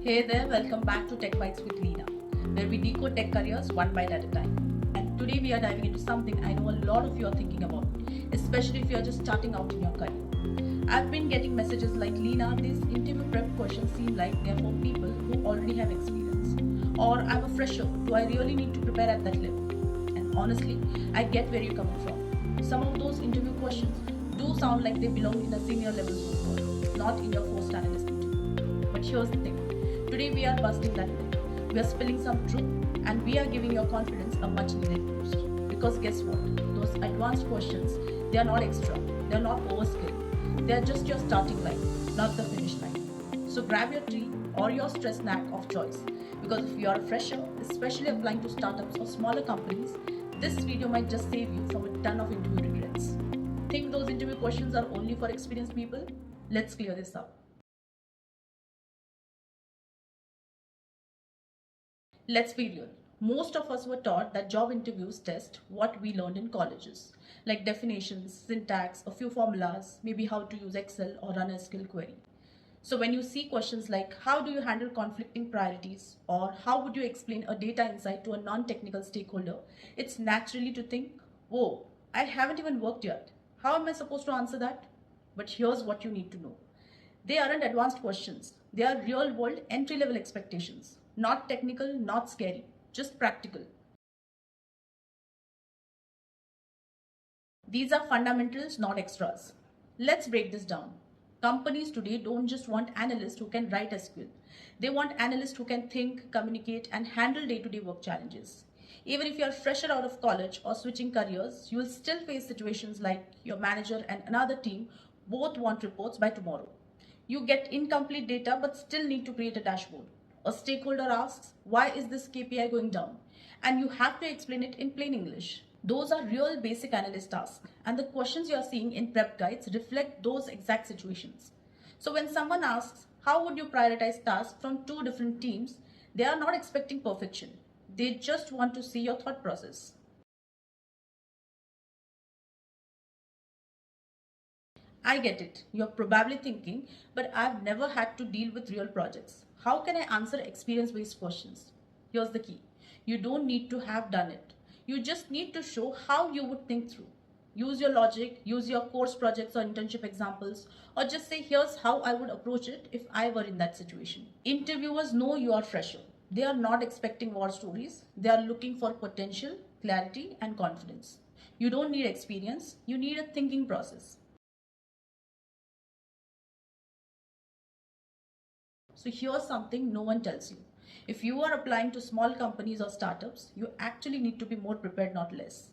Hey there, welcome back to Tech Bites with Leena, where we decode tech careers one bite at a time. And today we are diving into something I know a lot of you are thinking about, especially if you are just starting out in your career. I've been getting messages like, Leena, these interview prep questions seem like they're for people who already have experience. Or I'm a fresher, do I really need to prepare at that level? And honestly, I get where you're coming from. Some of those interview questions do sound like they belong in a senior level Zoom call, not in your first analyst interview. But here's the thing. Today we are busting that myth. We are spilling some truth and we are giving your confidence a much needed boost. Because guess what? Those advanced questions, they are not extra. They are not overskill. They are just your starting line, not the finish line. So grab your tea or your stress snack of choice. Because if you are a fresher, especially applying to startups or smaller companies, this video might just save you from a ton of interview regrets. Think those interview questions are only for experienced people? Let's clear this up. Let's be real. Most of us were taught that job interviews test what we learned in colleges, like definitions, syntax, a few formulas, maybe how to use Excel or run a SQL query. So when you see questions like how do you handle conflicting priorities or how would you explain a data insight to a non-technical stakeholder, it's naturally to think, whoa, I haven't even worked yet. How am I supposed to answer that? But here's what you need to know. They aren't advanced questions. They are real world entry level expectations. Not technical, not scary, just practical. These are fundamentals, not extras. Let's break this down. Companies today don't just want analysts who can write SQL. They want analysts who can think, communicate, and handle day to day work challenges. Even if you're fresher out of college or switching careers, you will still face situations like your manager and another team both want reports by tomorrow. You get incomplete data but still need to create a dashboard. A stakeholder asks, why is this KPI going down? And you have to explain it in plain English. Those are real basic analyst tasks, and the questions you are seeing in prep guides reflect those exact situations. So when someone asks, how would you prioritize tasks from two different teams, they are not expecting perfection. They just want to see your thought process. I get it. You're probably thinking, but I've never had to deal with real projects. How can I answer experience based questions? Here's the key. You don't need to have done it. You just need to show how you would think through. Use your logic, use your course projects or internship examples, or just say, here's how I would approach it if I were in that situation. Interviewers know you are fresher. They are not expecting war stories, they are looking for potential, clarity, and confidence. You don't need experience, you need a thinking process. So here's something no one tells you. If you are applying to small companies or startups, you actually need to be more prepared, not less.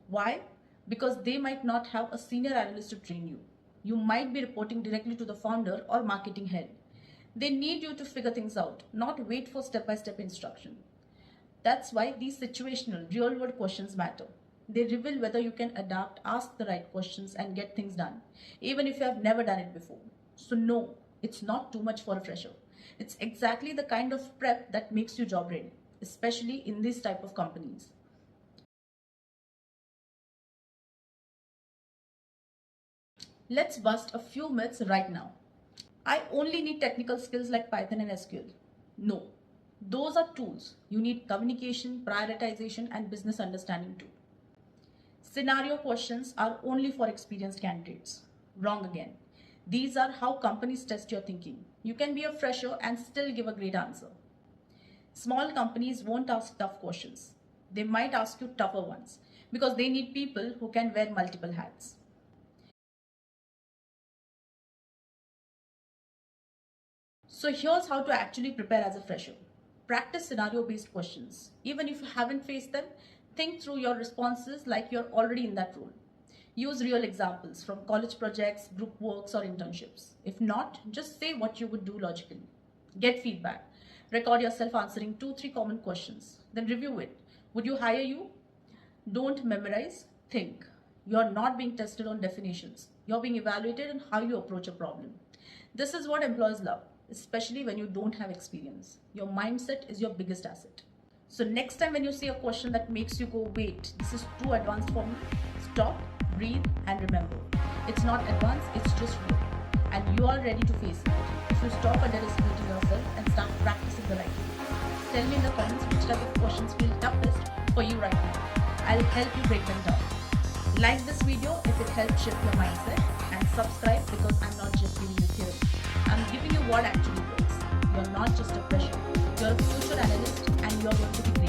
Why? Because they might not have a senior analyst to train you. You might be reporting directly to the founder or marketing head. They need you to figure things out, not wait for step-by-step instruction. That's why these situational, real-world questions matter. They reveal whether you can adapt, ask the right questions, and get things done, even if you have never done it before. So no, it's not too much for a fresher. It's exactly the kind of prep that makes you job ready, especially in this type of companies. Let's bust a few myths right now. I only need technical skills like Python and SQL. No, those are tools. You need communication, prioritization, and business understanding too. Scenario questions are only for experienced candidates. Wrong again. These are how companies test your thinking. You can be a fresher and still give a great answer. Small companies won't ask tough questions. They might ask you tougher ones because they need people who can wear multiple hats. So here's how to actually prepare as a fresher. Practice scenario-based questions. Even if you haven't faced them, think through your responses like you're already in that role. Use real examples from college projects, group works, or internships. If not, just say what you would do logically. Get feedback. Record yourself answering 2-3 common questions. Then review it. Would you hire you? Don't memorize, think. You're not being tested on definitions. You're being evaluated on how you approach a problem. This is what employers love, especially when you don't have experience. Your mindset is your biggest asset. So next time when you see a question that makes you go, wait, this is too advanced for me, stop, breathe, and remember. It's not advanced, it's just real. And you are ready to face it. If you stop underestimating yourself and start practicing tell me in the comments which type of questions feel toughest for you right now. I'll help you break them down. Like this video if it helps shift your mindset, and subscribe because I'm not just giving you theory. I'm giving you what actually works. You're not just a fresher. You're a future analyst and you're going to be